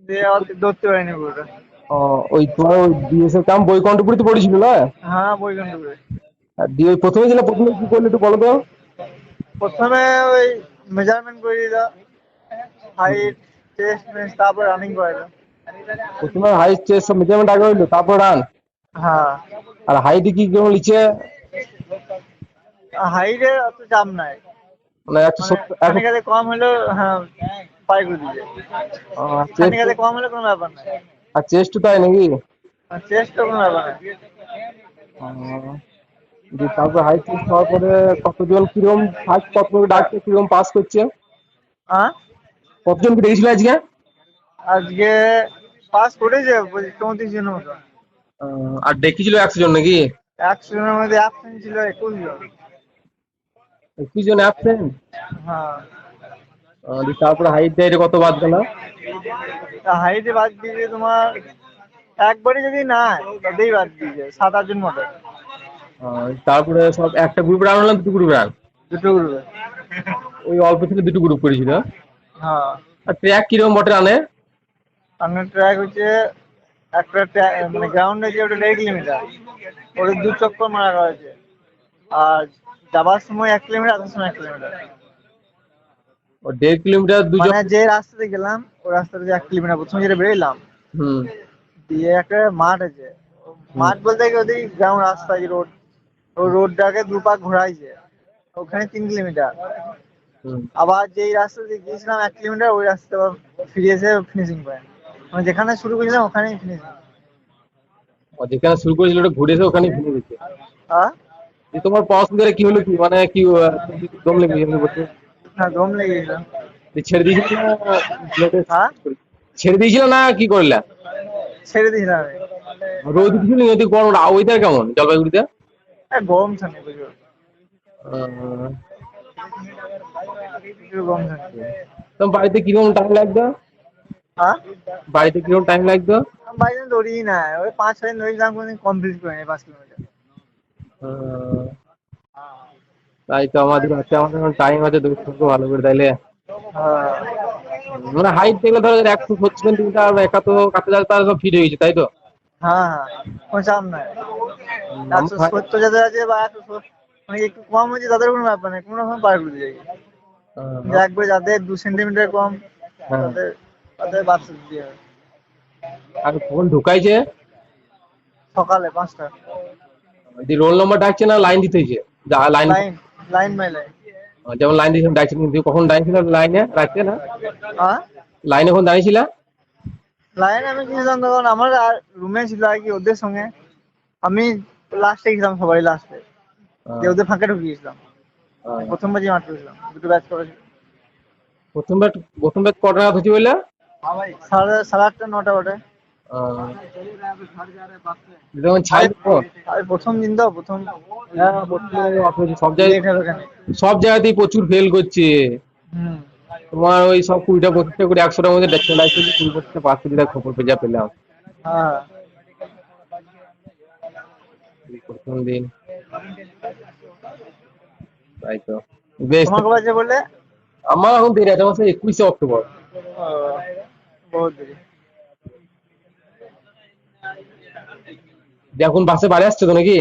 দিয়ে আর ধরতে পারিনি পুরোটা। ও, ওই তোমার ওই বিএসএফ ক্যাম্প বৈকুণ্ঠপুরীতে পড়েছিল না? হ্যাঁ, বৈকান্তপুরে। আর দিয়ে ওই প্রথমে ছিল, প্রথমে কি করলে একটু বলো তো। প্রথমে ওই মেজারমেন্ট করে দিল, হুম। হাইট, চেস্ট, মেস্ট, তারপর রানিং করাইলো। প্রথমে হাইট চেস্ট সব মেজারমেন্ট আগে হইলো, তারপর রান। হ্যাঁ, আর হাইটে কি কেমন লিখছে? হাইটে অত চাপ নাই, মানে একশো মানে সত্তর একশো। খানিকাতে কম হলেও হ্যাঁ পাই করে দিবে। চেস্ট, খানিকাতে কম হলে কোনো ব্যাপার নাই, আর চেস্ট তাই নাকি? আর চেস্ট তো কোনো ব্যাপার নাই। আহ, দিয়ে তারপর হাইট চেস্ট হওয়ার পরে কতজন কিরকম ফার্স্ট কত ডাকছে, কিরকম পাস করছে? হ্যাঁ, কতজন কি দেখেছিল আজকে? আজকে পাস করেছে 34 জনের মতো। আর ডেকেছিল 100 জন নাকি? 100 জনের মধ্যে অ্যাবসেন্ট ছিল 21 জন। 21 জন অ্যাবসেন্ট। হ্যাঁ, তারপরে হাইট দেয় কত বাদ গেল? হাইটে বাদ দিয়েছে তোমার, একবারে যদি না তাতেই বাদ দিয়েছে 7-8 জন মতো। তারপরে সব একটা গ্রুপ রান হলাম, দুটো গ্রুপ রান। দুটো গ্রুপে। ওই অল্প ছেলে দুটো গ্রুপ করেছিল। হ্যাঁ, আর ট্র্যাক কিরকম বটে রানে? আপনার ট্র্যাক হচ্ছে একটা মানে গ্রাউন্ড আছে ওটা 1.5 কিলোমিটার, ওটা 2 চক্কর মারা হয়েছে। আর যাবার সময় 1 কিলোমিটার, আসার সময় 1 কিলোমিটার। ও 1.5 কিলোমিটার দুজন। মানে যে রাস্তাতে গেলাম ওই রাস্তাতে যে 1 কিলোমিটার প্রথমে যেটা বেরোলাম, হুম। দিয়ে একটা মাঠ আছে। হুম। মাঠ বলতে কি ওদের গ্রাউন্ড রাস্তা, যে রোড, ওই রোডটাকে দুপাক ঘোরাইছে, ওখানে 3 কিলোমিটার। হুম। আবার যেই রাস্তা দিয়ে গিয়েছিলাম 1 কিলোমিটার, ওই রাস্তা আবার ফিরে এসে ফিনিশিং পয়েন্ট, মানে যেখানে শুরু করেছিলাম ওখানেই ফিনিশিং। যেখানে শুরু করেছিল ওটা ঘুরে এসে ওখানে ভেঙে গেছে। হ্যাঁ, তোমার পড়াশোনা কি হলো, কি মানে কি দম লেগে গেছে বলতে? হ্যাঁ, দম লেগে গেছিল। ছেড়ে দিয়েছিল না ব্লেডে? হ্যাঁ, ছেড়ে দিয়েছিল না কি করলা? ছেড়ে দিয়েছিলাম আমি। রোদ কিছু নেই, ওদিকে গরম, ওয়েদার কেমন জলপাইগুড়িতে? গরম থাকে প্রচুর, আহ, প্রচুর গরম থাকে। তোমার বাড়িতে কিরকম টাইম লাগতো? হ্যাঁ, বাড়িতে কিরকম টাইম লাগতো? বাইরে দৌড়িই না, ওই 5-6 দিন দৌড়িয়েছিলাম, কোনদিন কমপ্লিট করে নি 5 কিলোমিটার। আহ, তাই তো আমাদের আছে, আমাদের টাইম আছে, দৌড়তে হবে ভালো করে তাইলে। হ্যাঁ, মানে হাইট দেখলে ধরো 170 সেন্টিমিটার, একাতো কাছে যাচ্ছে তার সব ফিট হয়ে গেছে, তাই তো? হ্যাঁ, হ্যাঁ, কোনো চাপ নাই। আমার 170 যাদের আছে বা 170, মানে একটু কম হয়েছে তাদের কোনো ব্যাপার নেই, কোনো রকম পার করে দিয়ে যাবে। কিন্তু একবার যাদের 2 সেন্টিমিটার কম, হ্যাঁ। তাদের তাদের বাদ দিয়ে হবে। আর কখন ঢুকাইছে? সকালে 5টা। রোল নম্বর ডাকছে না লাইন দিতে হয়েছে? যা line, line, line by line. যেমন লাইন দিয়েছিলাম ডাকছে, কিন্তু কখন দাঁড়িয়েছিল লাইনে রাখছে না? হ্যাঁ, লাইনে কখন দাঁড়িয়েছিল? লাইন আমি গিয়েছিলাম তখন আমার রুমে ছিল আর কি, ওদের সঙ্গে আমি লাস্টে গেছিলাম, সবাই লাস্টে, যে ওদের ফাঁকে ঢুকে গেছিলাম। প্রথমবার যে মাঠ করেছিলাম, দুটো ব্যাচ করেছিল। প্রথম ব্যাট, প্রথম ব্যাট কটা নাগাদ হচ্ছে বললে? সাড়ে 8টা 9টা ওঠে। যখন ছাই আরে দিতো। আরে প্রথম দিন তো, প্রথম হ্যাঁ, সব জায়গায়, লেট হবে ওখানে। সব জায়গাতেই প্রচুর ফেল করছে। হুম। তোমার ওই সব 20টা 25টা করে 100টার মধ্যে চলে আসছে, 20-25টা পাস করে দেওয়ার খবর পেয়ে যা পেলাম হ্যাঁ, এই প্রথম দিন। তাই তো, বেশ। তোমার কবে আছে বললে? আমার এখন দেরি আছে, আমার সেই 21শে অক্টোবর। ও, বহুত দেরি। দিয়ে এখন বাসে বাড়ি আসছে তো নাকি?